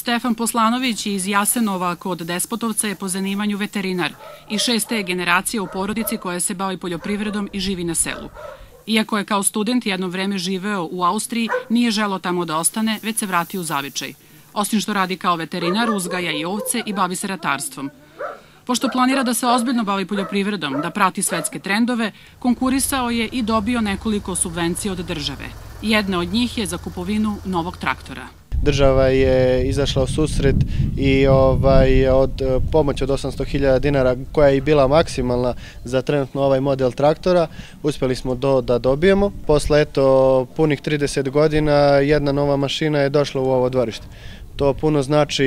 Stefan Poslanović iz Jasenova kod Despotovca je po zanimanju veterinar i 6. generacija u porodici koja se bavi poljoprivredom i živi na selu. Iako je kao student jedno vreme živeo u Austriji, nije želeo tamo da ostane, već se vratio u zavičaj. Osim što radi kao veterinar, uzgaja i ovce i bavi se ratarstvom. Pošto planira da se ozbiljno bavi poljoprivredom, da prati svetske trendove, konkurisao je i dobio nekoliko subvencija od države. Jedna od njih je za kupovinu novog traktora. Država je izašla u susret i od pomoći od 800.000 dinara, koja je i bila maksimalna za trenutno ovaj model traktora, uspjeli smo da dobijemo. Posle punih 30 godina jedna nova mašina je došla u ovo dvorište. To puno znači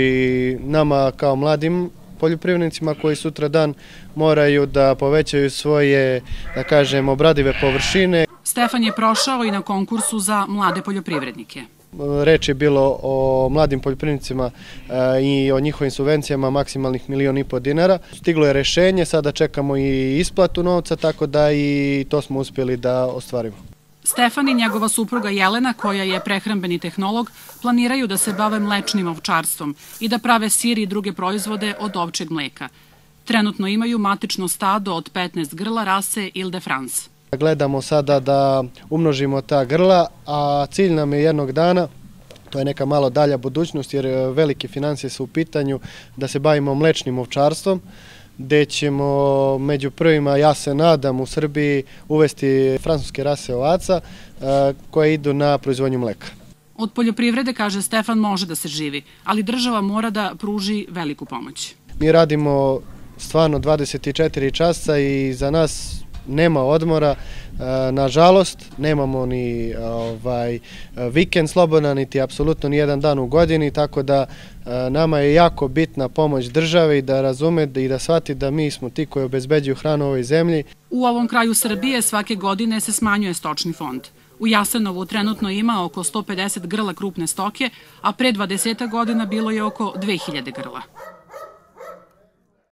nama kao mladim poljoprivrednicima koji sutra dan moraju da povećaju svoje, da kažem, obradive površine. Stefan je prošao i na konkursu za mlade poljoprivrednike. Reč je bilo o mladim poljoprivrednicima i o njihovim subvencijama maksimalnih 1,5 miliona dinara. Stiglo je rešenje, sada čekamo i isplatu novca, tako da i to smo uspjeli da ostvarimo. Stefan i njegova supruga Jelena, koja je prehrambeni tehnolog, planiraju da se bave mlečnim ovčarstvom i da prave sir i druge proizvode od ovčjeg mleka. Trenutno imaju matično stado od 15 grla rase Ile de France. Gledamo sada da umnožimo ta grla, a cilj nam je jednog dana, to je neka malo dalja budućnost jer velike financije su u pitanju, da se bavimo mlečnim ovčarstvom, gde ćemo među prvima, ja se nadam, u Srbiji uvesti francuske rase ovaca koje idu na proizvodnju mleka. Od poljoprivrede, kaže Stefan, može da se živi, ali država mora da pruži veliku pomoć. Mi radimo stvarno 24 časa i za nas nema odmora, nažalost, nemamo ni vikend slobodan, niti apsolutno ni jedan dan u godini, tako da nama je jako bitna pomoć države i da razume i da shvati da mi smo ti koji obezbeđuju hranu u ovoj zemlji. U ovom kraju Srbije svake godine se smanjuje stočni fond. U Jasenovu trenutno ima oko 150 grla krupne stoke, a pre 20 godina bilo je oko 2000 grla.